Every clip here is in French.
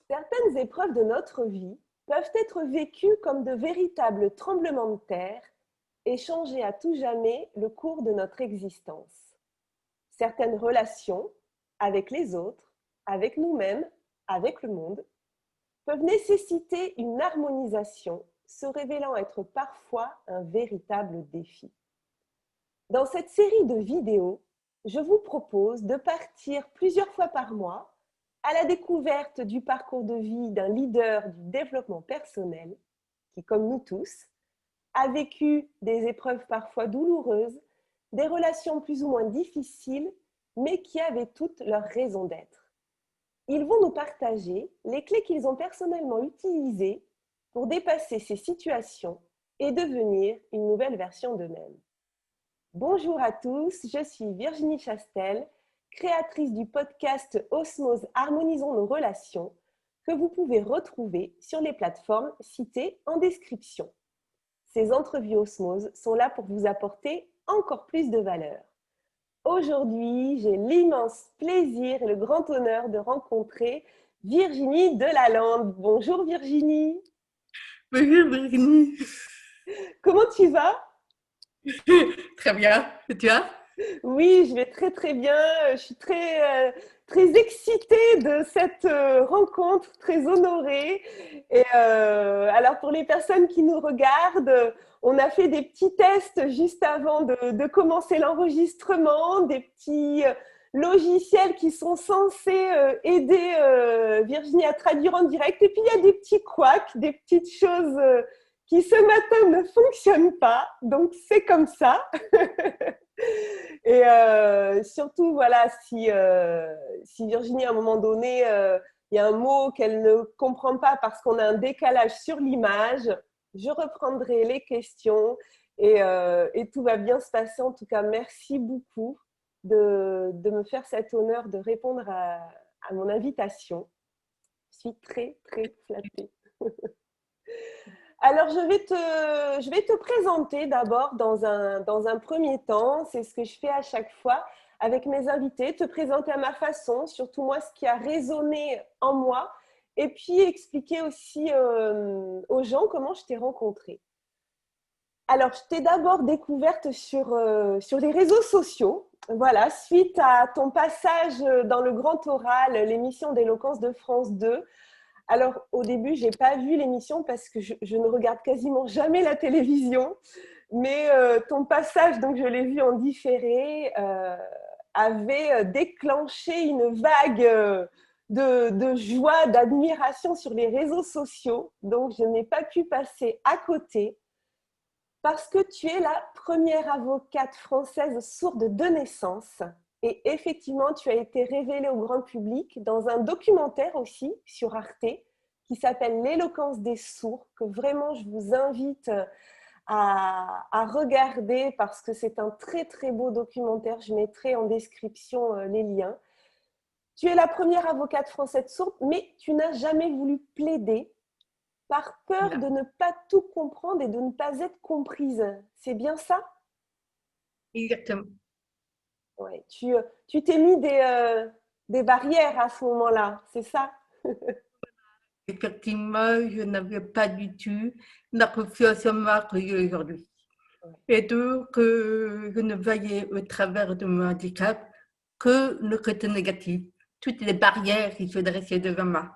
Certaines épreuves de notre vie peuvent être vécues comme de véritables tremblements de terre et changer à tout jamais le cours de notre existence. Certaines relations avec les autres, avec nous-mêmes, avec le monde, peuvent nécessiter une harmonisation, se révélant être parfois un véritable défi. Dans cette série de vidéos, je vous propose de partir plusieurs fois par mois à la découverte du parcours de vie d'un leader du développement personnel qui, comme nous tous, a vécu des épreuves parfois douloureuses, des relations plus ou moins difficiles, mais qui avaient toutes leur raison d'être. Ils vont nous partager les clés qu'ils ont personnellement utilisées pour dépasser ces situations et devenir une nouvelle version d'eux-mêmes. Bonjour à tous, je suis Virginie Chastel, créatrice du podcast Osmose Harmonisons nos relations, que vous pouvez retrouver sur les plateformes citées en description. Ces entrevues Osmose sont là pour vous apporter encore plus de valeur. Aujourd'hui, j'ai l'immense plaisir et le grand honneur de rencontrer Virginie Delalande. Bonjour Virginie. Bonjour Virginie. Comment tu vas? Très bien. Et toi? Oui, je vais très très bien. Je suis très excitée de cette rencontre, très honorée. Et alors pour les personnes qui nous regardent, on a fait des petits tests juste avant de commencer l'enregistrement, des petits logiciels qui sont censés aider Virginie à traduire en direct. Et puis il y a des petits couacs, des petites choses qui ce matin ne fonctionnent pas. Donc c'est comme ça. Et surtout, voilà, si Virginie, à un moment donné, il y a un mot qu'elle ne comprend pas parce qu'on a un décalage sur l'image, je reprendrai les questions et tout va bien se passer. En tout cas, merci beaucoup de me faire cet honneur de répondre à mon invitation. Je suis très, très flattée. Alors, je vais te présenter d'abord dans un premier temps. C'est ce que je fais à chaque fois avec mes invités, te présenter à ma façon, surtout moi, ce qui a résonné en moi, et puis expliquer aussi aux gens comment je t'ai rencontrée. Alors, je t'ai d'abord découverte sur les réseaux sociaux. Voilà, suite à ton passage dans le Grand Oral, l'émission d'Éloquence de France 2. Alors, au début, je n'ai pas vu l'émission parce que je ne regarde quasiment jamais la télévision. Mais ton passage, donc je l'ai vu en différé, avait déclenché une vague de joie, d'admiration sur les réseaux sociaux. Donc, je n'ai pas pu passer à côté parce que tu es la première avocate française sourde de naissance. Et effectivement, tu as été révélée au grand public dans un documentaire aussi sur Arte qui s'appelle L'éloquence des sourds, que vraiment je vous invite à regarder parce que c'est un très très beau documentaire. Je mettrai en description les liens. Tu es la première avocate française sourde, mais tu n'as jamais voulu plaider par peur de ne pas tout comprendre et de ne pas être comprise. C'est bien ça? Exactement. Ouais, tu t'es mis des barrières à ce moment-là, c'est ça? Effectivement, je n'avais pas du tout la confiance en moi que j'ai aujourd'hui. Et donc, je ne voyais au travers de mon handicap que le côté négatif, toutes les barrières qui se dressaient devant moi.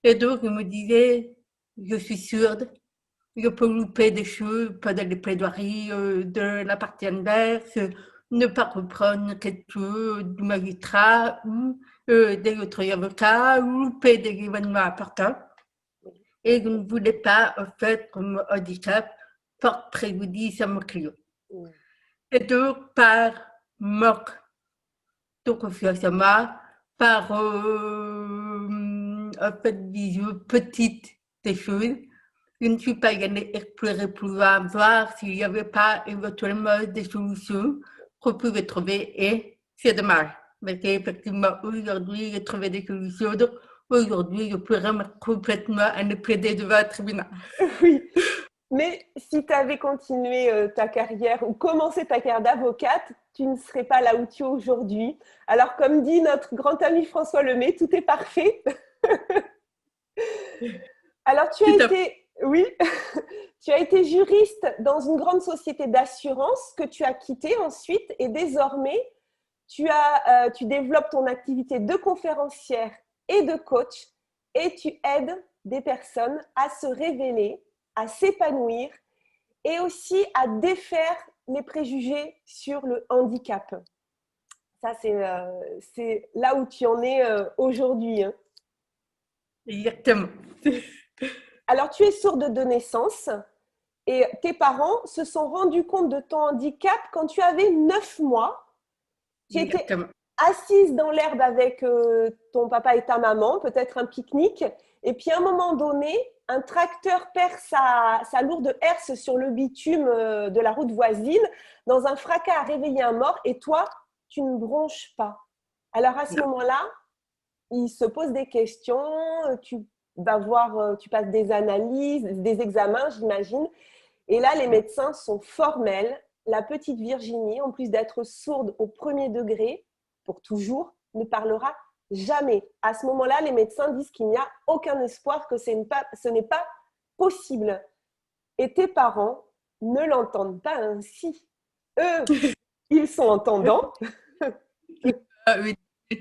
Et donc, je me disais, je suis sourde, je peux louper des choses pendant les plaidoiries de la partie adverse, ne pas reprendre quelque chose du magistrat ou des autres avocats, ou louper des événements importants. Et je ne voulais pas, en fait, que mon handicap porte préjudice à mon client. Et donc, par manque de confiance en moi, par, en fait, disons, petite des choses, je ne suis pas allée explorer pour voir s'il n'y avait pas éventuellement des solutions qu'on pouvait trouver et c'est dommage. Parce qu'effectivement, aujourd'hui, j'ai trouvé des solutions. Donc, aujourd'hui, je pourrais me complètement aller plaider devant un tribunal. Oui, mais si tu avais continué ta carrière ou commencé ta carrière d'avocate, tu ne serais pas là où tu es aujourd'hui. Alors, comme dit notre grand ami François Lemay, tout est parfait. Alors, oui, tu as été juriste dans une grande société d'assurance que tu as quittée ensuite et désormais, tu développes ton activité de conférencière et de coach et tu aides des personnes à se révéler, à s'épanouir et aussi à défaire les préjugés sur le handicap. Ça, c'est là où tu en es aujourd'hui. Hein. Exactement. Alors, tu es sourde de naissance et tes parents se sont rendus compte de ton handicap quand tu avais 9 mois. Tu étais assise dans l'herbe avec ton papa et ta maman, peut-être un pique-nique. Et puis, à un moment donné, un tracteur perd sa lourde herse sur le bitume de la route voisine. Dans un fracas, a réveillé un mort et toi, tu ne bronches pas. Alors, à ce moment-là, il se pose des questions, tu passes des analyses, des examens, j'imagine. Et là, les médecins sont formels. La petite Virginie, en plus d'être sourde au premier degré, pour toujours, ne parlera jamais. À ce moment-là, les médecins disent qu'il n'y a aucun espoir, que ce n'est pas possible. Et tes parents ne l'entendent pas ainsi. Eux, ils sont entendants.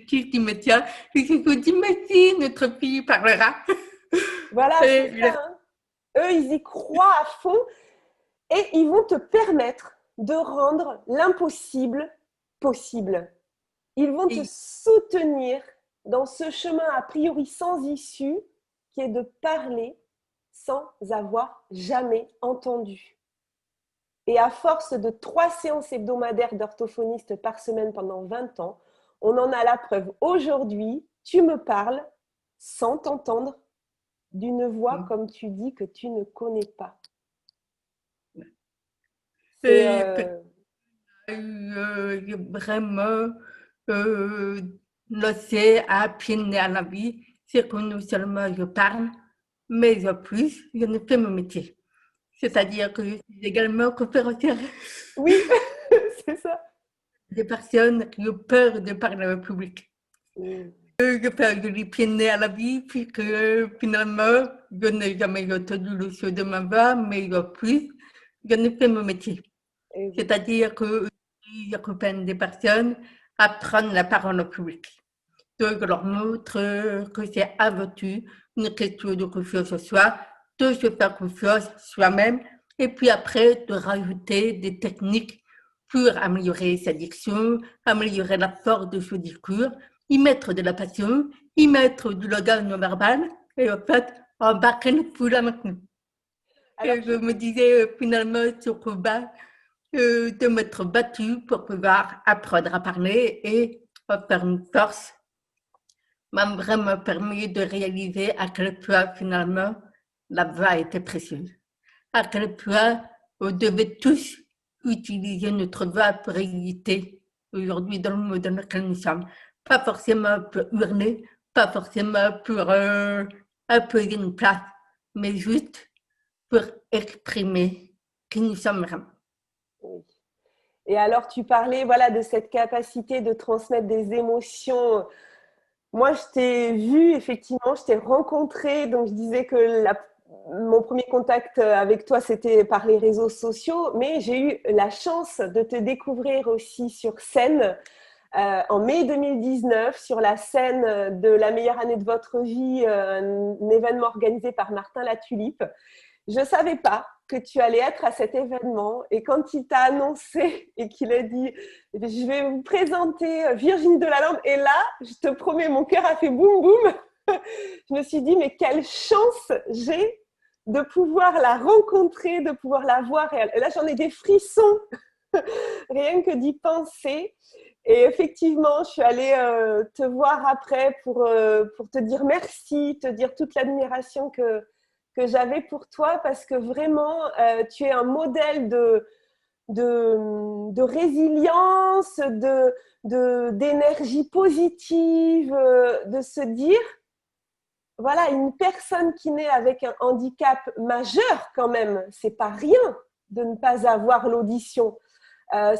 Qui me tient, et qui me dit, mais si, notre fille parlera. Voilà, c'est ça. Hein. Eux, ils y croient à fond et ils vont te permettre de rendre l'impossible possible. Ils vont te soutenir dans ce chemin a priori sans issue qui est de parler sans avoir jamais entendu. Et à force de 3 séances hebdomadaires d'orthophoniste par semaine pendant 20 ans, on en a la preuve. Aujourd'hui, tu me parles sans t'entendre d'une voix, comme tu dis, que tu ne connais pas. C'est vraiment laisser à pied à la vie, c'est que non seulement je parle, mais en plus, je ne fais mon métier. C'est-à-dire que je suis également conférencière. Oui, c'est ça. Des personnes qui ont peur de parler au public. Je fais du pied à la vie, puisque finalement, je n'ai jamais entendu le son de ma voix, mais en plus, je ne fais mon métier. C'est-à-dire que j'accompagne des personnes à prendre la parole au public. Donc, je leur montre que c'est avant tout une question de confiance en soi, de se faire confiance soi-même, et puis après, de rajouter des techniques pour améliorer sa diction, améliorer la force de son discours, y mettre de la passion, y mettre du langage non verbal, et en fait, embarquer le foule avec nous. Et je me disais finalement, ce combat, de m'être battue pour pouvoir apprendre à parler et faire une force m'a vraiment permis de réaliser à quel point finalement la voix était précieuse, à quel point on devait tous utiliser notre voix pour exister aujourd'hui dans le monde dans lequel nous sommes. Pas forcément pour hurler, pas forcément pour imposer une place, mais juste pour exprimer qui nous sommes vraiment. Oui. Et alors, tu parlais voilà, de cette capacité de transmettre des émotions. Moi, je t'ai vu, effectivement, je t'ai rencontré. Donc, je disais que mon premier contact avec toi, c'était par les réseaux sociaux. Mais j'ai eu la chance de te découvrir aussi sur scène en mai 2019, sur la scène de la meilleure année de votre vie, un événement organisé par Martin Latulipe. Je ne savais pas que tu allais être à cet événement et quand il t'a annoncé et qu'il a dit « je vais vous présenter Virginie Delalande » et là, je te promets, mon cœur a fait boum boum. Je me suis dit « mais quelle chance j'ai de pouvoir la rencontrer, de pouvoir la voir » et là, j'en ai des frissons, rien que d'y penser. Et effectivement, je suis allée te voir après pour te dire merci, te dire toute l'admiration que j'avais pour toi parce que vraiment, tu es un modèle de résilience, d'énergie positive, de se dire, voilà, une personne qui naît avec un handicap majeur quand même, c'est pas rien de ne pas avoir l'audition.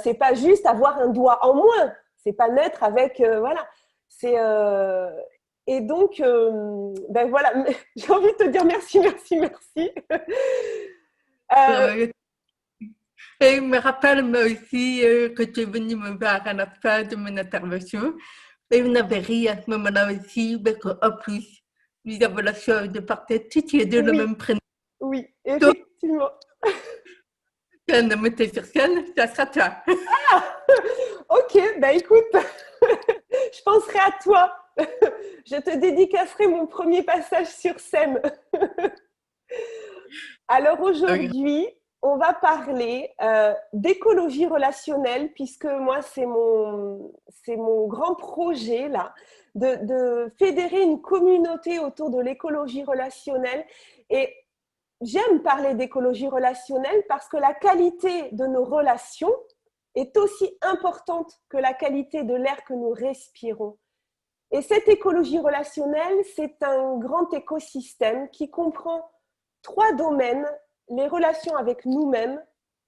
C'est pas juste avoir un doigt en moins, c'est pas naître avec, voilà, c'est Et donc, ben voilà, j'ai envie de te dire merci, merci, merci. Euh, Et il me rappelle moi aussi que tu es venu me voir à la fin de mon intervention. Et vous n'avez ri à ce moment-là aussi, mais qu'en plus, vous avez la chance de porter toutes les deux le Oui, même prénom. oui, Donc, effectivement. quand on monter sur scène, ça sera toi. Ah, ok, bah écoute, je penserai à toi. Je te dédicacerai mon premier passage sur scène. Alors Oui. aujourd'hui, on va parler d'écologie relationnelle, puisque moi, c'est mon grand projet là, de fédérer une communauté autour de l'écologie relationnelle. Et j'aime parler d'écologie relationnelle parce que la qualité de nos relations est aussi importante que la qualité de l'air que nous respirons. Et cette écologie relationnelle, c'est un grand écosystème qui comprend 3 domaines: les relations avec nous-mêmes,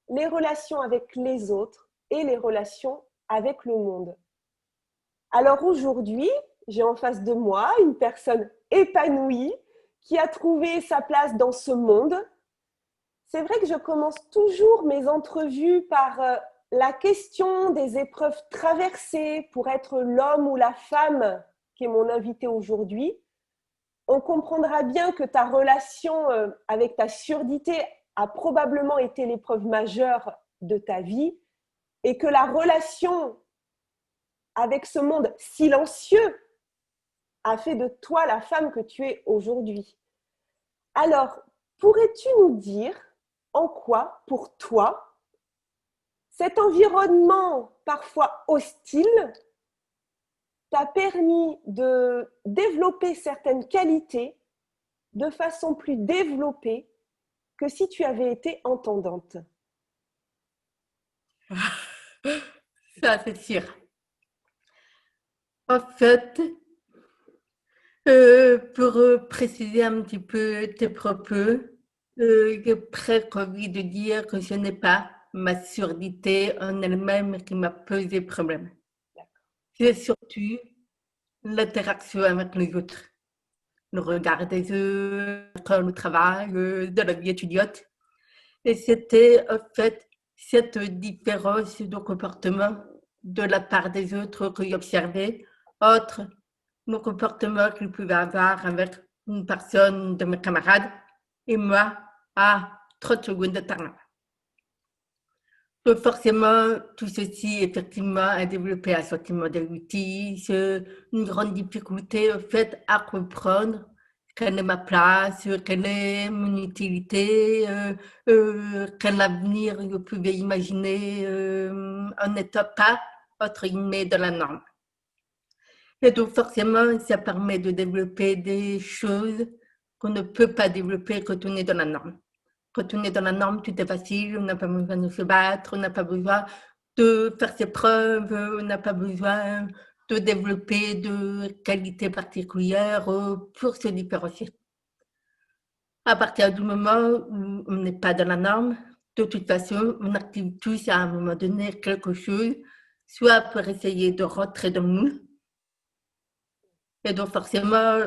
les relations avec les autres et les relations avec le monde. Alors aujourd'hui, j'ai en face de moi une personne épanouie qui a trouvé sa place dans ce monde. C'est vrai que je commence toujours mes entrevues par la question des épreuves traversées pour être l'homme ou la femme qui est mon invité aujourd'hui. On comprendra bien que ta relation avec ta surdité a probablement été l'épreuve majeure de ta vie et que la relation avec ce monde silencieux a fait de toi la femme que tu es aujourd'hui. Alors, pourrais-tu nous dire en quoi, pour toi, cet environnement parfois hostile t'a permis de développer certaines qualités de façon plus développée que si tu avais été entendante? Ça, c'est sûr. En fait, pour préciser un petit peu tes propos, j'ai presque envie de dire que ce n'est pas ma surdité en elle-même qui m'a posé problème. C'est surtout l'interaction avec les autres, le regard des autres, le travail, de la vie étudiante. Et c'était en fait cette différence de comportement de la part des autres que j'observais entre le comportement qu'ils pouvaient avoir avec une personne de mes camarades et moi à 30 secondes de temps. Donc forcément, tout ceci, effectivement, a développé un sentiment d'injustice, une grande difficulté, en fait, à comprendre quelle est ma place, quelle est mon utilité, quel avenir je pouvais imaginer en n'étant pas, entre guillemets, de la norme. Et donc, forcément, ça permet de développer des choses qu'on ne peut pas développer quand on est dans la norme. Quand on est dans la norme, tout est facile, on n'a pas besoin de se battre, on n'a pas besoin de faire ses preuves, on n'a pas besoin de développer de qualités particulières pour se différencier. À partir du moment où on n'est pas dans la norme, de toute façon, on active tous à un moment donné quelque chose, soit pour essayer de rentrer dans le moule, et donc forcément,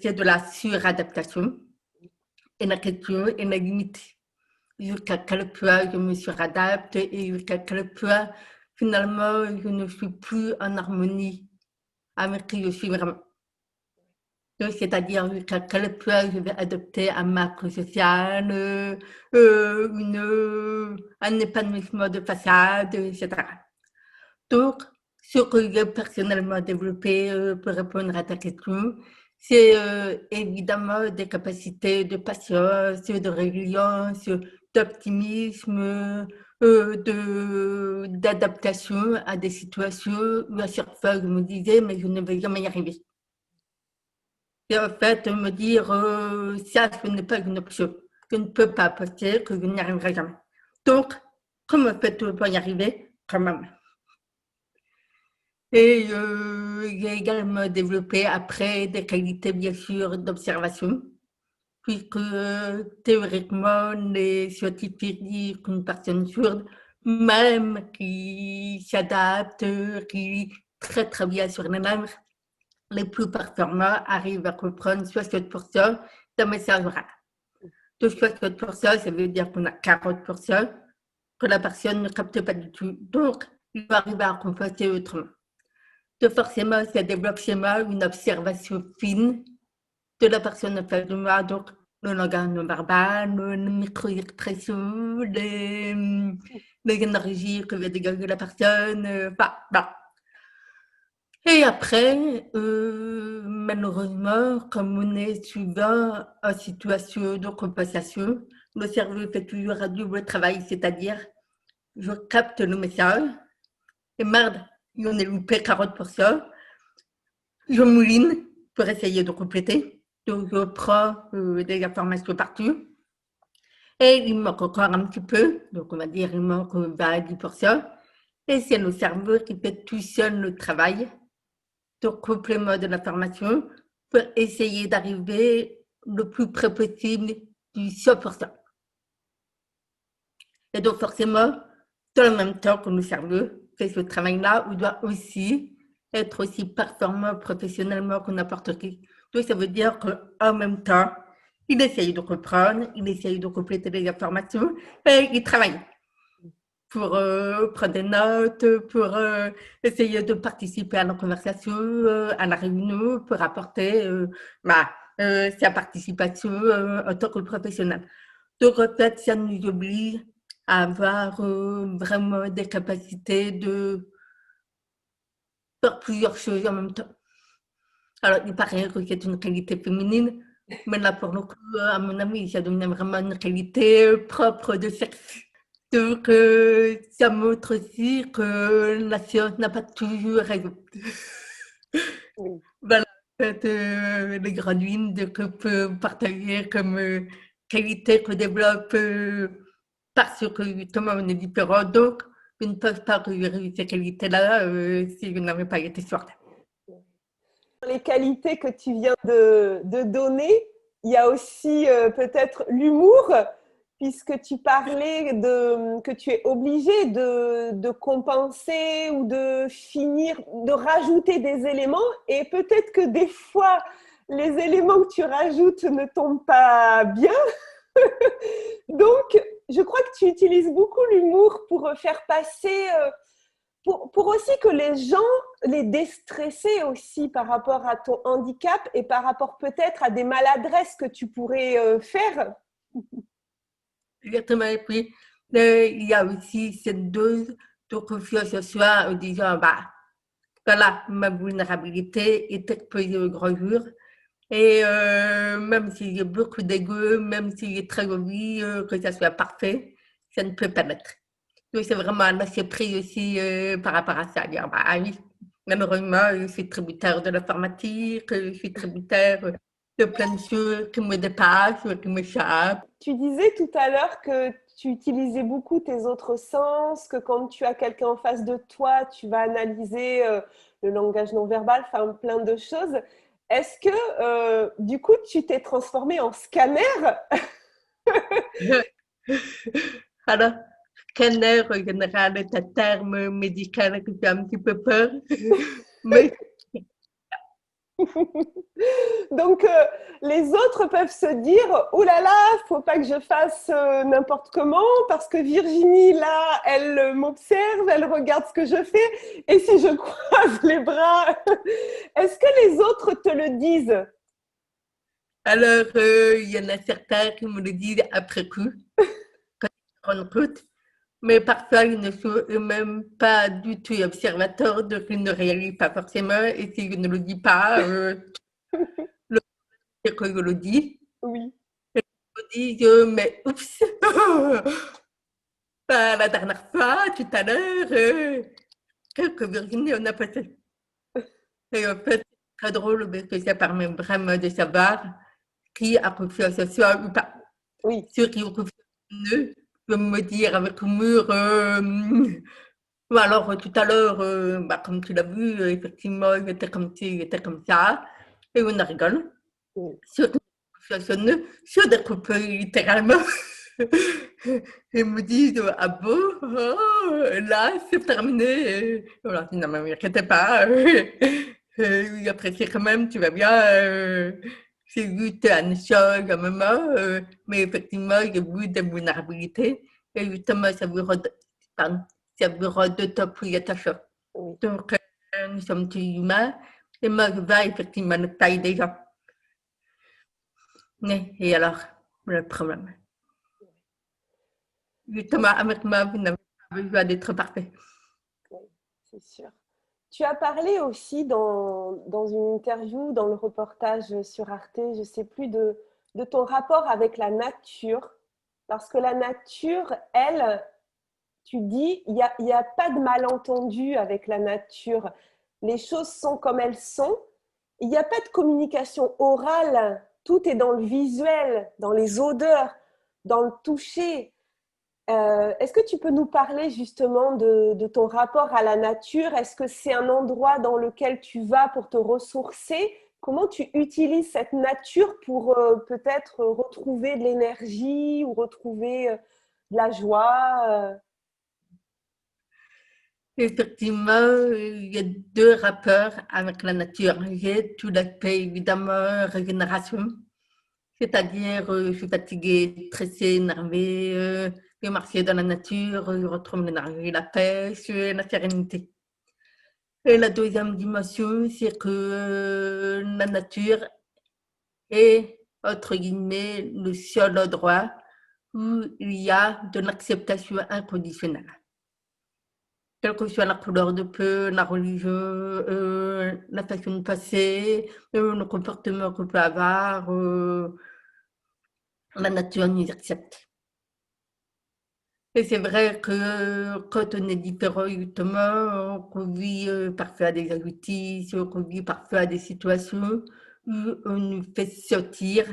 c'est de la suradaptation. Et la question est la limite. Jusqu'à quel point je me suradapte et jusqu'à quel point finalement je ne suis plus en harmonie avec qui je suis vraiment. Donc, c'est-à-dire jusqu'à quel point je vais adopter un marque social, un épanouissement de façade, etc. Donc, ce que j'ai personnellement développé pour répondre à ta question, c'est évidemment des capacités de patience, de résilience, d'optimisme, d'adaptation à des situations où à chaque fois je me disais mais je ne vais jamais y arriver. Et en fait, me dire ça, ce n'est pas une option. Je ne peux pas penser que je n'y arriverai jamais. Donc, comment fait-on pour y arriver? Quand même. Et j'ai également développé après des qualités, bien sûr, d'observation, puisque théoriquement, les scientifiques disent qu'une personne sourde, même qui s'adapte, qui très très bien sur les mêmes, les plus performants arrivent à reprendre 60% de message oral. De 60%, ça veut dire qu'on a 40% que la personne ne capte pas du tout. Donc, il va arriver à compenser autrement. Donc, forcément, ça développe chez moi une observation fine de la personne en face de moi. Donc, le langage non verbal, les micro-expressions, les énergies que va dégager la personne. Et après, malheureusement, comme on est souvent en situation de compensation, le cerveau fait toujours un double travail, c'est-à-dire, je capte le message, et merde, j'en ai loupé 40%, je mouline pour essayer de compléter, donc je prends des informations partout, et il manque encore un petit peu, donc on va dire il manque 20 à 10%, et c'est le cerveau qui fait tout seul le travail de complément de l'information pour essayer d'arriver le plus près possible du 100%. Et donc forcément, dans le même temps que le cerveau fait ce travail-là, on doit aussi être aussi performant professionnellement que n'importe qui. Donc ça veut dire qu'en même temps, il essaye de comprendre, il essaye de compléter les informations et il travaille pour prendre des notes, pour essayer de participer à la conversation, à la réunion, pour apporter sa participation en tant que professionnel. Donc, en fait, ça nous oblige à avoir vraiment des capacités de faire plusieurs choses en même temps. Alors, il paraît que c'est une qualité féminine, mais là, pour le coup, à mon avis, ça devient vraiment une qualité propre de sexe. Donc, ça montre aussi que la science n'a pas toujours raison. Oui. Voilà, les grandes lignes que peut partager comme qualité que développe parce que justement on est différent. Donc, ils ne peuvent pas révéler ces qualités-là si vous n'avez pas été sur Terre. Les qualités que tu viens de donner, il y a aussi peut-être l'humour, puisque tu parlais que tu es obligé de compenser ou de finir, de rajouter des éléments, et peut-être que des fois, les éléments que tu rajoutes ne tombent pas bien. Donc, je crois que tu utilises beaucoup l'humour pour faire passer, pour aussi que les gens les déstresser aussi par rapport à ton handicap et par rapport peut-être à des maladresses que tu pourrais faire. Exactement. Et puis, il y a aussi cette dose de confiance en soi en disant, voilà, ma vulnérabilité est exposée au grand jour. Et même s'il y a beaucoup d'ego, même s'il est très envie que ça soit parfait, ça ne peut pas l'être. Donc, c'est vraiment un lâcher prise aussi par rapport à ça. Dire, oui, malheureusement, je suis tributaire de l'informatique, je suis tributaire de plein de choses qui me dépassent, qui m'échappent. Tu disais tout à l'heure que tu utilisais beaucoup tes autres sens, que quand tu as quelqu'un en face de toi, tu vas analyser le langage non verbal, enfin plein de choses. Est-ce que du coup, tu t'es transformée en scanner? Alors, scanner, en général, est un terme médical qui fait un petit peu peur, mais Donc, les autres peuvent se dire « Oh là là, faut pas que je fasse n'importe comment parce que Virginie, là, elle m'observe, elle regarde ce que je fais et si je croise les bras, est-ce que les autres te le disent ?» alors, il y en a certains qui me le disent après coup, quand ils se rendent compte, mais parfois ils ne sont eux-mêmes pas du tout observateurs, donc ils ne réalisent pas forcément, et si je ne le dis pas, le fait que je le dis, Oui. ils me disent, mais oups, la dernière fois, tout à l'heure, que Virginie, on a passé. Et en fait, c'est très drôle parce que ça permet vraiment de savoir qui a confiance en soi ou pas. Oui. Ceux qui ont confiance en eux peuvent me dire avec humour, ou alors tout à l'heure, comme tu l'as vu, effectivement, il était comme ci, il était comme ça, et on en rigole. Oui. Ceux qui ont confiance en eux se découpent littéralement. Ils me disent, ah bon, oh, là, c'est terminé. Voilà, non, mais inquiétez pas. il appréciait quand même, tu vas bien. J'ai juste un choc à un moment, mais effectivement, il y a eu des vulnérabilités. Et justement, pardon, ça vous rend d'autant plus attachant. Oui. Donc, nous sommes tous humains. Et moi, je vais effectivement le taille des gens. Et alors, le problème. Justement, avec moi, vous n'avez pas besoin d'être parfait. Oui, c'est sûr. Tu as parlé aussi dans une interview, dans le reportage sur Arte, je ne sais plus, de ton rapport avec la nature. Parce que la nature, elle, tu dis, il y a pas de malentendu avec la nature. Les choses sont comme elles sont. Il n'y a pas de communication orale. Tout est dans le visuel, dans les odeurs, dans le toucher. Est-ce que tu peux nous parler justement de ton rapport à la nature? Est-ce que c'est un endroit dans lequel tu vas pour te ressourcer? Comment tu utilises cette nature pour peut-être retrouver de l'énergie ou retrouver de la joie? Effectivement, il y a deux rapports avec la nature. J'ai tout l'aspect, évidemment, régénération. C'est-à-dire, je suis fatiguée, stressée, énervée, je marcher dans la nature, je retrouve l'énergie, la pêche, la sérénité. Et la deuxième dimension, c'est que la nature est, entre guillemets, le seul endroit où il y a de l'acceptation inconditionnelle. Quelle que soit la couleur de peau, la religion, la façon de passer, le comportement qu'on peut avoir, la nature nous accepte. Et c'est vrai que quand on est différent, justement, qu'on vit parfois des injustices, qu'on vit parfois des situations où on nous fait sortir,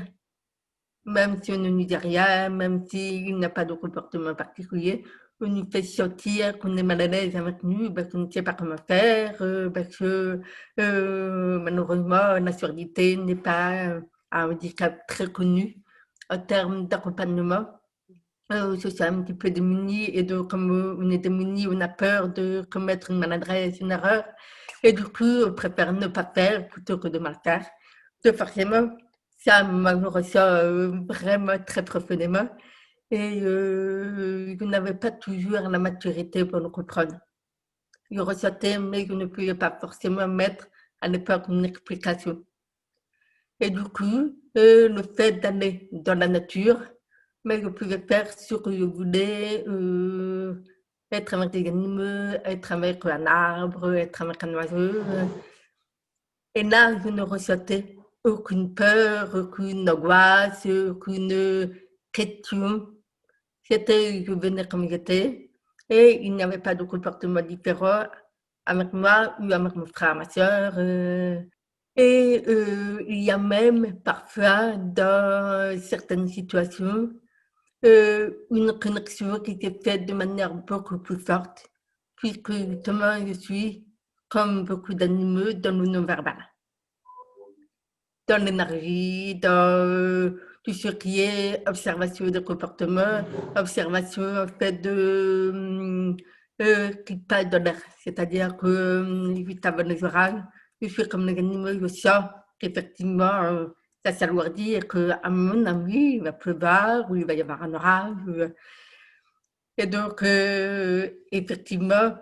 même si on ne nous dit rien, même s'il n'y a pas de comportement particulier, on nous fait sortir, qu'on est mal à l'aise avec nous, parce qu'on ne sait pas comment faire, parce que malheureusement, la surdité n'est pas un handicap très connu en termes d'accompagnement. Je suis un petit peu démunie et comme on est démunie, on a peur de commettre une maladresse, une erreur. Et du coup, on préfère ne pas faire plutôt que de mal faire. Donc forcément, ça, moi, je ressens vraiment très profondément. Et je n'avais pas toujours la maturité pour le comprendre. Je ressentais, mais je ne pouvais pas forcément mettre à l'époque une explication. Et du coup, le fait d'aller dans la nature, mais je pouvais faire ce que je voulais, être avec des animaux, être avec un arbre, être avec un oiseau. Et là, je ne ressentais aucune peur, aucune angoisse, aucune question. C'était, je venais comme j'étais et il n'y avait pas de comportement différent avec moi ou avec mon frère, ma soeur. Et il y a même parfois, dans certaines situations, une connexion qui s'est faite de manière beaucoup plus forte, puisque justement, je suis, comme beaucoup d'animaux, dans le non-verbal, dans l'énergie, dans tout ce qui est observation de comportement, observation en fait qui passe dans l'air. C'est-à-dire que juste avant les orages, je suis comme les animaux, je sens qu'effectivement, ça s'alourdit et qu'à mon avis, il va pleuvoir ou il va y avoir un orage. Et donc, effectivement,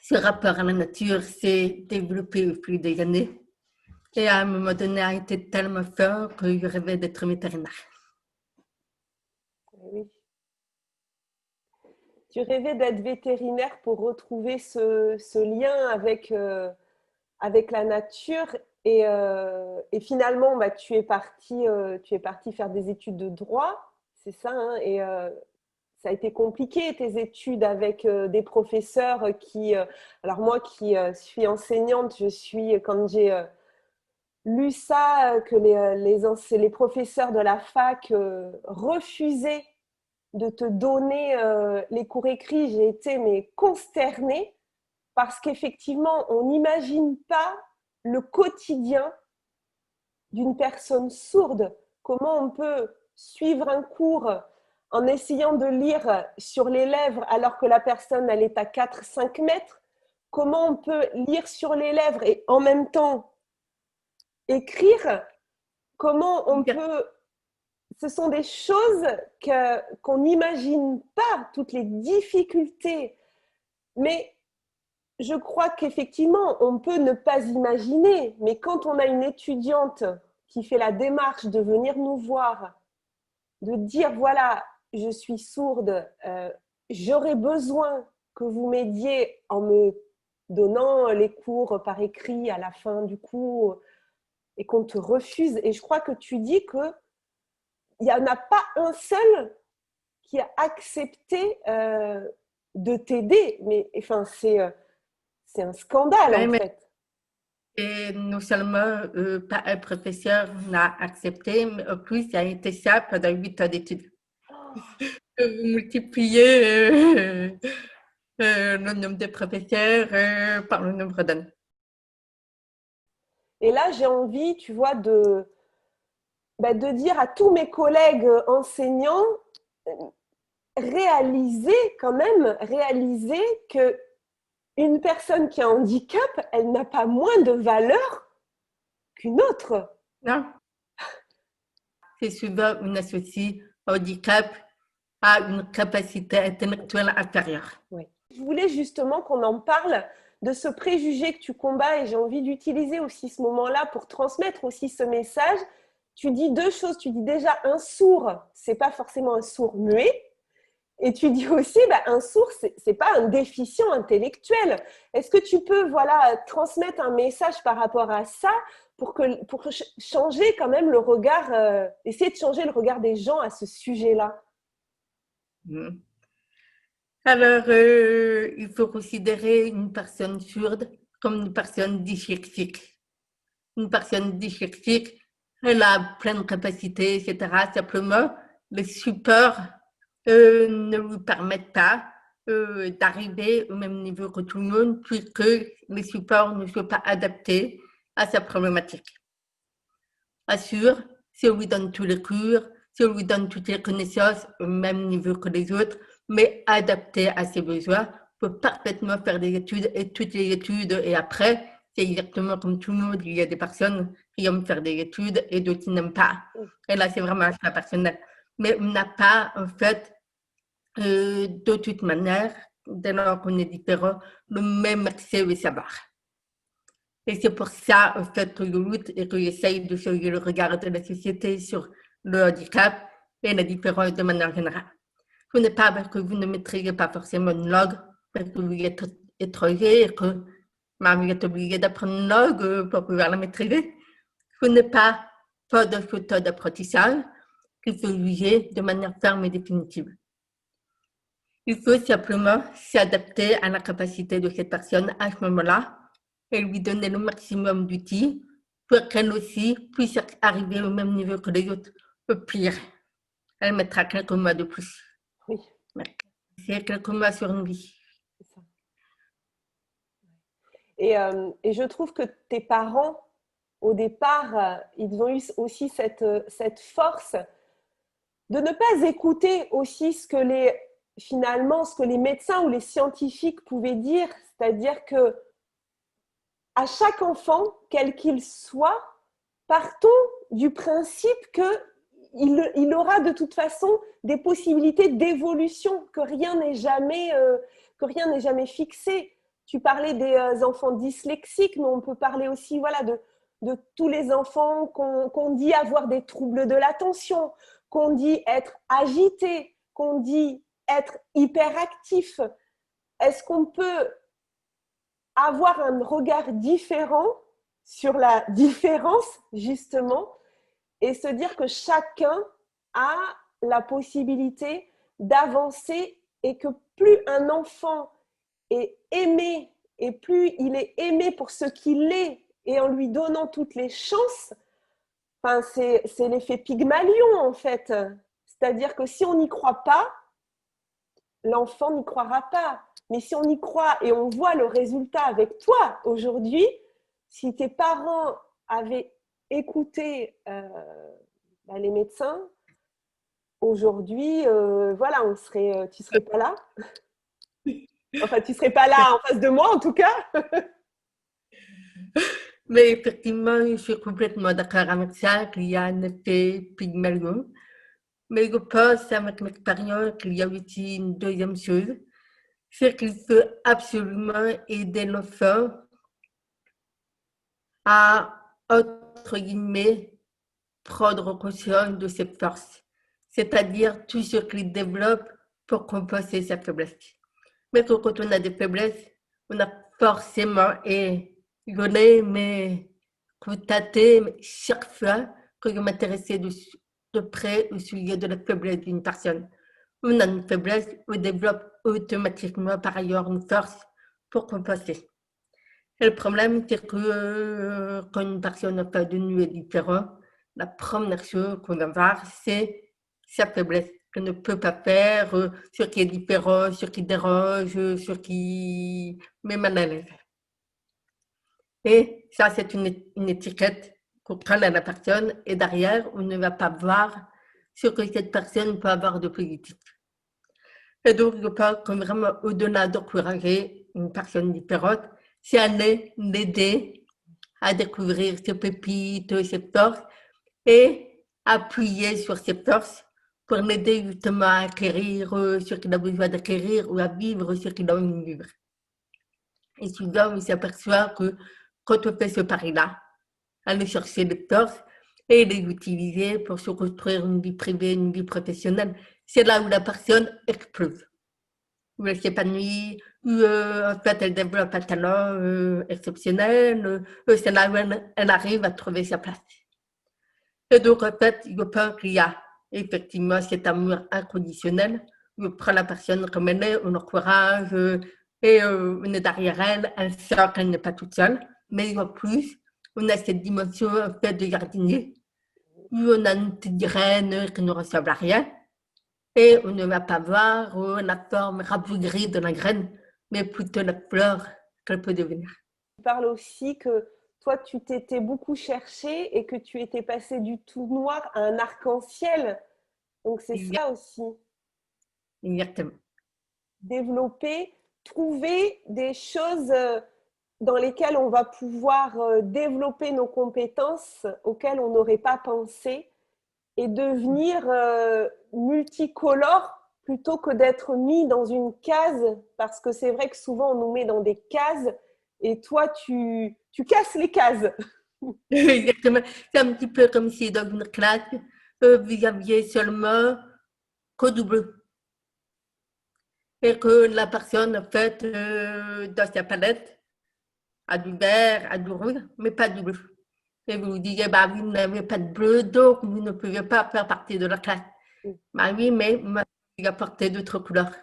ce rapport à la nature s'est développé au fil des années. Et à un moment donné, a été tellement fort que je rêvais d'être vétérinaire. Oui. Tu rêvais d'être vétérinaire pour retrouver ce lien avec la nature et finalement, bah, tu es parti faire des études de droit, c'est ça, hein, et ça a été compliqué tes études avec des professeurs qui, alors moi qui suis enseignante, quand j'ai lu ça, que les professeurs de la fac refusaient de te donner les cours écrits, j'ai été mais consternée parce qu'effectivement, on n'imagine pas le quotidien d'une personne sourde. Comment on peut suivre un cours en essayant de lire sur les lèvres alors que la personne elle est à 4-5 mètres? comment on peut lire sur les lèvres et en même temps écrire, comment on peut... Ce sont des choses qu'on n'imagine pas, toutes les difficultés. Mais je crois qu'effectivement, on peut ne pas imaginer. Mais quand on a une étudiante qui fait la démarche de venir nous voir, de dire, voilà, je suis sourde, j'aurais besoin que vous m'aidiez en me donnant les cours par écrit à la fin du cours, et qu'on te refuse. Et je crois que tu dis qu'il n'y en a pas un seul qui a accepté de t'aider. Mais enfin, c'est un scandale, Oui, en mais fait. et non seulement pas un professeur n'a accepté, mais en plus, il a été ça pendant 8 ans d'études. Vous multipliez le nombre de professeurs par le nombre d'années. Et là, j'ai envie, tu vois, de dire à tous mes collègues enseignants, réaliser que une personne qui a un handicap, elle n'a pas moins de valeur qu'une autre. Non, c'est souvent on associe handicap à une capacité intellectuelle inférieure. Oui. Je voulais justement qu'on en parle de ce préjugé que tu combats et j'ai envie d'utiliser aussi ce moment-là pour transmettre aussi ce message. Tu dis deux choses. Tu dis déjà un sourd, c'est pas forcément un sourd muet. Et tu dis aussi, un sourd, c'est pas un déficient intellectuel. Est-ce que tu peux, voilà, transmettre un message par rapport à ça pour changer quand même le regard, essayer de changer le regard des gens à ce sujet-là? Mm. Alors, il faut considérer une personne sourde comme une personne dyslexique. Une personne dyslexique, elle a plein de capacités, etc. Simplement, les supports ne lui permettent pas d'arriver au même niveau que tout le monde, puisque les supports ne sont pas adaptés à sa problématique. Assure, si on lui donne tous les cours, si on lui donne toutes les connaissances au même niveau que les autres, mais adaptées à ses besoins, peut parfaitement faire des études et toutes les études. Et après, c'est exactement comme tout le monde, il y a des personnes qui aiment faire des études et d'autres qui n'aiment pas. Et là, c'est vraiment un choix personnel. Mais on n'a pas, en fait, de toute manière, dès lors qu'on est différent, le même accès au savoir. Et c'est pour ça, en fait, que je lutte et que j'essaye de changer le regard de la société sur le handicap et la différence de manière générale. Ce n'est pas parce que vous ne maîtrisez pas forcément une langue, parce que vous êtes étranger et que vous êtes obligé d'apprendre une langue pour pouvoir la maîtriser. Ce n'est pas faute de méthode d'apprentissage qu'il faut juger de manière ferme et définitive. Il faut simplement s'adapter à la capacité de cette personne à ce moment-là et lui donner le maximum d'outils pour qu'elle aussi puisse arriver au même niveau que les autres. Au pire, elle mettra quelques mois de plus. Oui. C'est quelques mois sur une vie. C'est ça. Et je trouve que tes parents, au départ, ils ont eu aussi cette force de ne pas écouter aussi finalement, ce que les médecins ou les scientifiques pouvaient dire. C'est-à-dire que à chaque enfant, quel qu'il soit, partons du principe qu'il aura de toute façon des possibilités d'évolution, que rien n'est jamais fixé. Tu parlais des enfants dyslexiques, mais on peut parler aussi voilà, de tous les enfants qu'on dit avoir des troubles de l'attention, qu'on dit être agités, qu'on dit être hyperactifs. Est-ce qu'on peut avoir un regard différent sur la différence, justement, et se dire que chacun a la possibilité d'avancer et que plus un enfant est aimé et plus il est aimé pour ce qu'il est et en lui donnant toutes les chances, enfin, c'est l'effet Pygmalion en fait. C'est-à-dire que si on n'y croit pas, l'enfant n'y croira pas. Mais si on y croit et on voit le résultat avec toi aujourd'hui, si tes parents avaient écouté les médecins, aujourd'hui, voilà, tu ne serais pas là. Enfin, tu ne serais pas là en face de moi, en tout cas. Mais effectivement, je suis complètement d'accord avec ça, qu'il y a un effet Pygmalion. Mais je pense, avec l'expérience, qu'il y a aussi une deuxième chose, c'est qu'il faut absolument aider l'enfant à, entre guillemets, prendre conscience de ses forces, c'est-à-dire tout ce qu'il développe pour compenser sa faiblesse. Mais quand on a des faiblesses, on a forcément, et je l'ai mais constaté chaque fois que je m'intéressais de près au sujet de la faiblesse d'une personne. On a une faiblesse, on développe automatiquement par ailleurs une force pour compenser. Et le problème, c'est que quand une personne n'a pas de nu est différent, la première chose qu'on va voir, c'est sa faiblesse, qu'elle ne peut pas faire, ce qui est différent, ce qui dérange, ce qui met mal à l'aise. Et ça, c'est une étiquette qu'on prend à la personne et derrière, on ne va pas voir ce que cette personne peut avoir de positif. Et donc, je pense que vraiment, au-delà d'encourager une personne différente, c'est aller l'aider à découvrir ses pépites, ses forces et appuyer sur ses forces pour l'aider justement à acquérir ce qu'il a besoin d'acquérir ou à vivre ce qu'il a envie de vivre. Et souvent, on s'aperçoit que quand on fait ce pari-là, aller chercher les forces et les utiliser pour se construire une vie privée, une vie professionnelle, c'est là où la personne explose. Où elle s'épanouit, où en fait elle développe un talent exceptionnel, c'est là où elle arrive à trouver sa place. Et donc en fait, je pense qu'il y a effectivement cet amour inconditionnel, où on prend la personne comme elle est, on l'encourage et on est derrière elle, elle sent qu'elle n'est pas toute seule, mais en plus, on a cette dimension en fait de jardinier, où on a une petite graine qui ne ressemble à rien, et on ne va pas voir la forme rabougrie de la graine, mais plutôt la fleur qu'elle peut devenir. Tu parles aussi que toi, tu t'étais beaucoup cherché et que tu étais passé du tout noir à un arc-en-ciel. Donc, c'est ça aussi. Exactement. Développer, trouver des choses dans lesquelles on va pouvoir développer nos compétences auxquelles on n'aurait pas pensé et devenir multicolore plutôt que d'être mis dans une case, parce que c'est vrai que souvent on nous met dans des cases et toi tu casses les cases. Exactement. C'est un petit peu comme si dans une classe, vous aviez seulement code bleu. Et que la personne, en fait, dans sa palette, a du vert, a du rouge, mais pas du bleu. Et vous vous disiez, bah, vous n'avez pas de bleu, donc vous ne pouvez pas faire partie de la classe. Bah oui, mais moi, il a porté d'autres couleurs.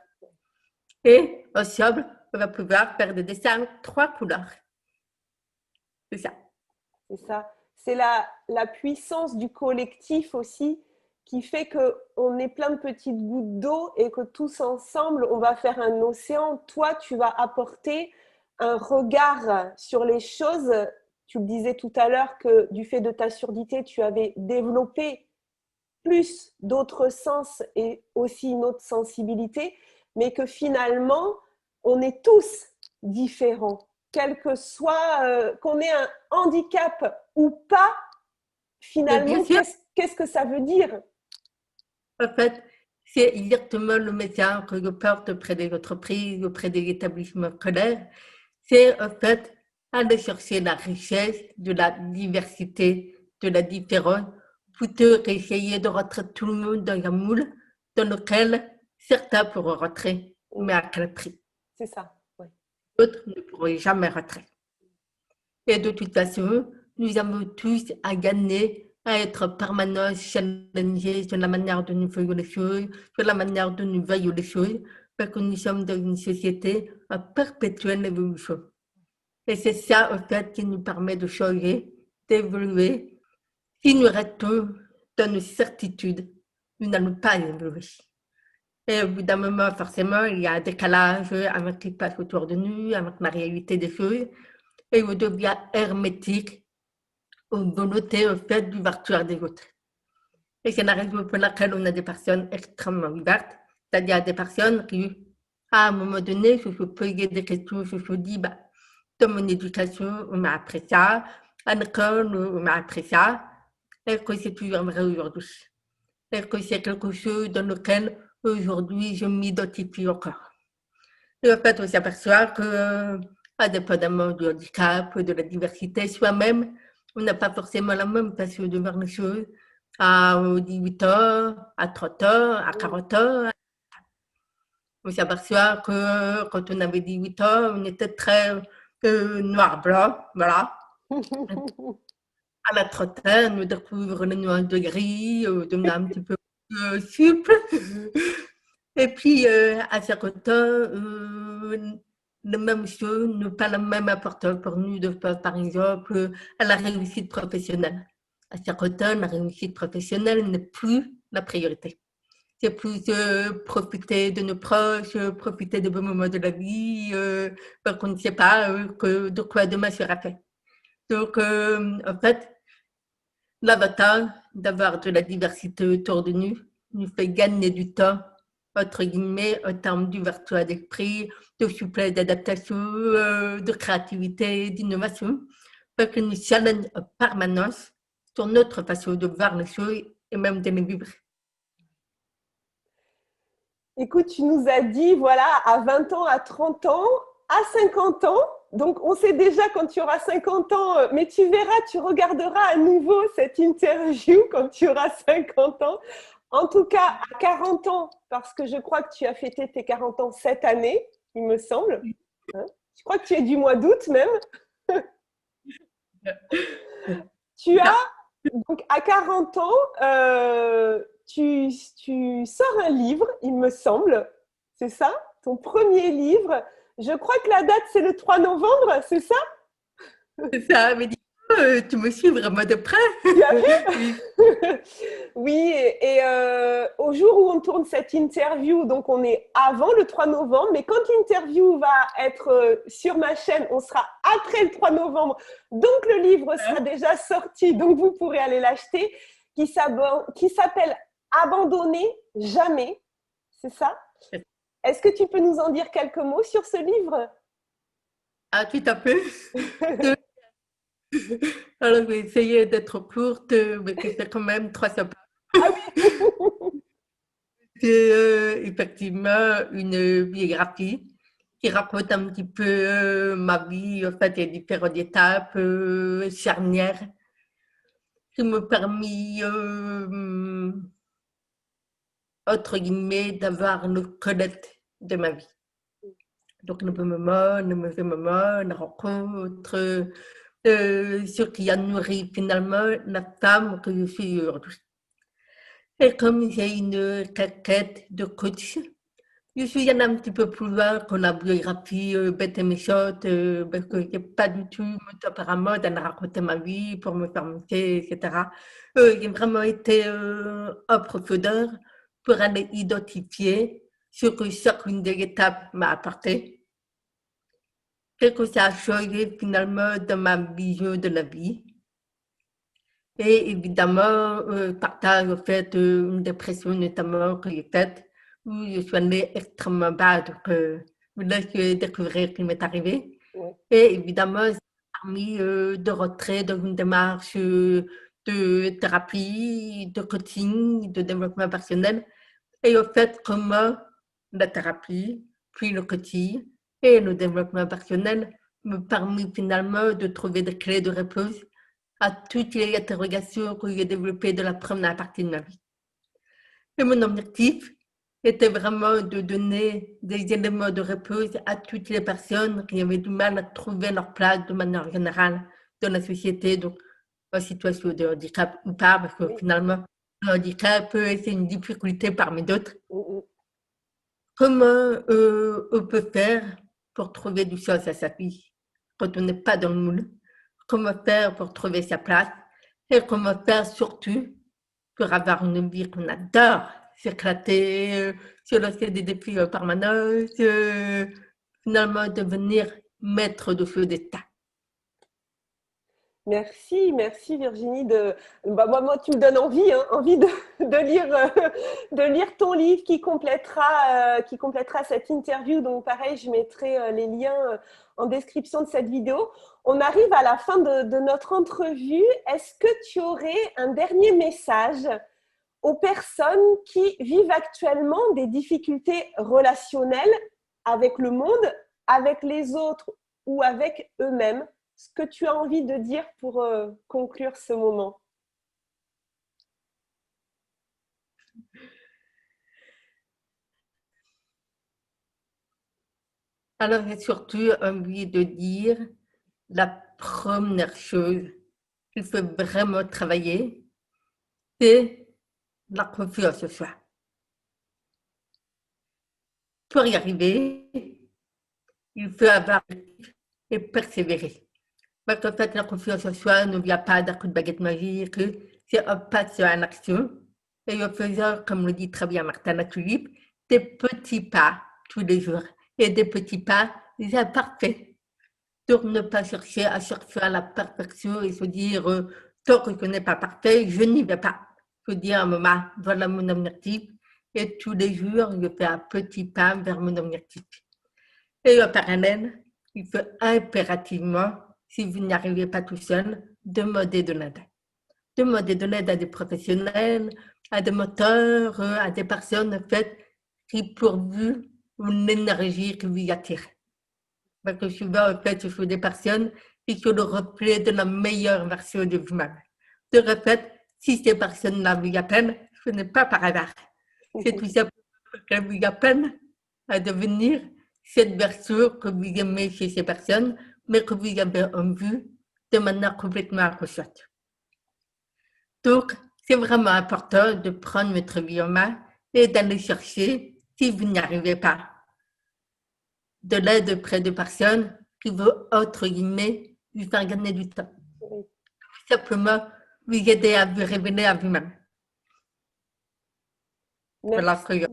Et ensemble, on va pouvoir faire des dessins avec 3 couleurs. C'est ça. C'est ça. C'est la puissance du collectif aussi qui fait qu'on est plein de petites gouttes d'eau et que tous ensemble, on va faire un océan. Toi, tu vas apporter un regard sur les choses. Tu le disais tout à l'heure que du fait de ta surdité, tu avais développé plus d'autres sens et aussi une autre sensibilité, mais que finalement, on est tous différents. Quel que soit, qu'on ait un handicap ou pas, finalement, qu'est-ce que ça veut dire? En fait, c'est exactement le message que je porte auprès des entreprises, auprès des établissements scolaires. C'est en fait aller chercher la richesse de la diversité, de la différence, plutôt qu'essayer de rentrer tout le monde dans un moule dans lequel certains pourront rentrer, mais à quel prix? C'est ça. Ouais. D'autres ne pourront jamais rentrer. Et de toute façon, nous avons tous à gagner à être permanents, challengés sur la manière dont nous faisons les choses, sur la manière dont nous voyons les choses, parce que nous sommes dans une société en perpétuelle évolution. Et c'est ça, en fait, qui nous permet de changer, d'évoluer. Si nous restons dans nos certitudes, nous n'allons pas évoluer. Et au bout d'un moment, forcément, il y a un décalage avec ce qui passe autour de nous, avec la réalité des choses, et on devient hermétique aux volontés, au fait, d'ouverture des autres. Et c'est la raison pour laquelle on a des personnes extrêmement ouvertes, c'est-à-dire des personnes qui, à un moment donné, je me posais des questions, je me dis, bah, dans mon éducation, on m'a appris ça, à l'école, on m'a appris ça. Est-ce que c'est toujours vrai aujourd'hui? Est-ce que c'est quelque chose dans lequel aujourd'hui je m'identifie encore? Et en fait, on s'aperçoit que, indépendamment du handicap, de la diversité, soi-même, on n'a pas forcément la même façon de voir les choses à 18 ans, à 30 ans, à 40 ans. On s'aperçoit que quand on avait 18 ans, on était très noir-blanc, voilà. À la trentaine, on découvre les nuances de gris, devenir un petit peu plus souple. Et puis, à 50 ans, la même chose, ne pas la même importance pour nous, de, par exemple, à la réussite professionnelle. À 50 ans, la réussite professionnelle n'est plus la priorité. C'est plus profiter de nos proches, profiter des bons moments de la vie, parce qu'on ne sait pas de quoi demain sera fait. Donc, en fait, l'avantage d'avoir de la diversité autour de nous fait gagner du temps, entre guillemets, en termes d'ouverture d'esprit, de souplesse d'adaptation, de créativité, d'innovation, parce que nous challenge en permanence sur notre façon de voir les choses et même de les vivre. Écoute, tu nous as dit, voilà, à 20 ans, à 30 ans, à 50 ans. Donc, on sait déjà quand tu auras 50 ans, mais tu verras, tu regarderas à nouveau cette interview quand tu auras 50 ans. En tout cas, à 40 ans, parce que je crois que tu as fêté tes 40 ans cette année, il me semble. Hein, je crois que tu es du mois d'août même. Tu as, donc à 40 ans, tu sors un livre, il me semble. C'est ça? Ton premier livre. Je crois que la date, c'est le 3 novembre, c'est ça? C'est ça, mais dis, tu me suis vraiment de près. Tu as vu? Oui, et au jour où on tourne cette interview, donc on est avant le 3 novembre, mais quand l'interview va être sur ma chaîne, on sera après le 3 novembre, donc le livre sera déjà sorti, donc vous pourrez aller l'acheter, qui s'appelle Abandonner jamais, c'est ça? Est-ce que tu peux nous en dire quelques mots sur ce livre? Ah, tout à fait. Alors, je vais essayer d'être courte, mais c'est quand même 300 pages. Ah oui. C'est effectivement une biographie qui raconte un petit peu ma vie, en fait, les différentes étapes charnières qui m'ont permis, entre guillemets, d'avoir le connaître de ma vie. Donc, les bons moments, les mauvais moments, les rencontres, ce qui a nourri finalement la femme que je suis aujourd'hui. Et comme j'ai une casquette de coach, je suis allée un petit peu plus loin que la biographie bête et méchante, parce que je n'ai pas du tout mon tempérament d'aller raconter ma vie pour me faire monter, etc. J'ai vraiment été en profondeur pour aller identifier ce que chacune des étapes m'a apporté, ce que ça a changé finalement dans ma vision de la vie. Et évidemment, partage en fait une dépression notamment que j'ai faite, où je suis allée extrêmement bas, donc je vous laisse découvrir ce qui m'est arrivé. Ouais. Et évidemment, ça m'a permis de rentrer dans une démarche de thérapie, de coaching, de développement personnel. Et en fait, comment la thérapie, puis le coaching et le développement personnel me permis finalement de trouver des clés de réponse à toutes les interrogations que j'ai développées de la première partie de ma vie. Et mon objectif était vraiment de donner des éléments de réponse à toutes les personnes qui avaient du mal à trouver leur place de manière générale dans la société, donc en situation de handicap ou pas, parce que finalement, le handicap, c'est une difficulté parmi d'autres. Comment on peut faire pour trouver du sens à sa vie quand on n'est pas dans le moule? Comment faire pour trouver sa place et comment faire surtout pour avoir une vie qu'on adore, s'éclater, se lancer des défis en permanence, finalement devenir maître de ce destin. Merci Virginie. Moi, tu me donnes envie, hein, envie de lire ton livre qui complétera cette interview. Donc pareil, je mettrai les liens en description de cette vidéo. On arrive à la fin de notre entrevue. Est-ce que tu aurais un dernier message aux personnes qui vivent actuellement des difficultés relationnelles avec le monde, avec les autres ou avec eux-mêmes? Ce que tu as envie de dire pour conclure ce moment. Alors, j'ai surtout envie de dire la première chose qu'il faut vraiment travailler, c'est la confiance en soi. Pour y arriver, il faut avoir et persévérer. Parce qu'en fait, la confiance en soi ne vient pas d'un coup de baguette magique, c'est un pas sur une action. Et en faisant, comme le dit très bien Martin Latulippe, des petits pas tous les jours. Et des petits pas imparfaits. Donc, ne pas chercher à chercher à la perfection et se dire, tant que je n'ai pas parfait, je n'y vais pas. Je dis à maman, voilà mon objectif. Et tous les jours, je fais un petit pas vers mon objectif. Et en parallèle, il faut impérativement, si vous n'y arrivez pas tout seul, demander de l'aide. Demander de l'aide à des professionnels, à des moteurs, à des personnes en fait, qui pour vous, une énergie qui vous attire. Parce que souvent, en fait, ce sont des personnes qui sont le reflet de la meilleure version de vous-même. De fait, si ces personnes-là vous appellent, ce n'est pas par hasard. C'est tout simplement qu'elles vous appellent à devenir cette version que vous aimez chez ces personnes, mais que vous avez en vue de manière complètement inconsciente. Donc, c'est vraiment important de prendre votre vie en main et d'aller chercher, si vous n'y arrivez pas, de l'aide auprès de personnes qui veulent, entre guillemets, vous faire gagner du temps. Tout simplement, vous aider à vous révéler à vous-même. Voilà ce que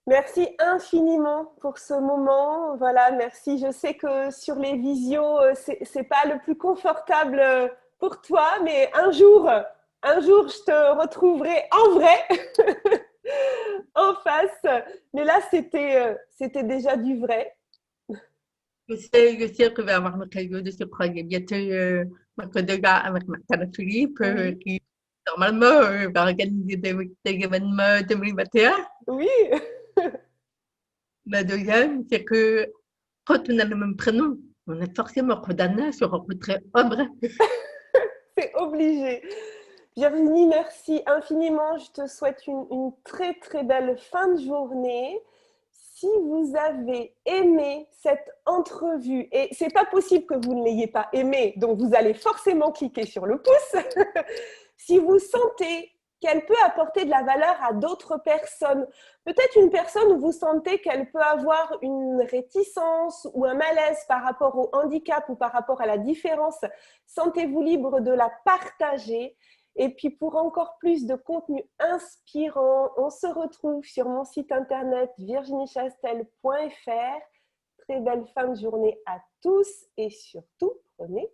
Merci infiniment pour ce moment. Voilà, merci. Je sais que sur les visios, c'est pas le plus confortable pour toi, mais un jour, je te retrouverai en vrai, en face. Mais là, c'était déjà du vrai. Je sais que je vais avoir l'occasion de se croiser bientôt avec Martin Latulippe, qui normalement va organiser des événements 2021. Oui. La deuxième, c'est que quand on a le même prénom, on est forcément condamné à se rencontrer en vrai. C'est obligé. Virginie, merci infiniment. Je te souhaite une très très belle fin de journée. Si vous avez aimé cette entrevue, et c'est pas possible que vous ne l'ayez pas aimée, donc vous allez forcément cliquer sur le pouce. Si vous sentez qu'elle peut apporter de la valeur à d'autres personnes, peut-être une personne où vous sentez qu'elle peut avoir une réticence ou un malaise par rapport au handicap ou par rapport à la différence, sentez-vous libre de la partager. Et puis pour encore plus de contenu inspirant, on se retrouve sur mon site internet virginiechastel.fr. Très belle fin de journée à tous et surtout, prenez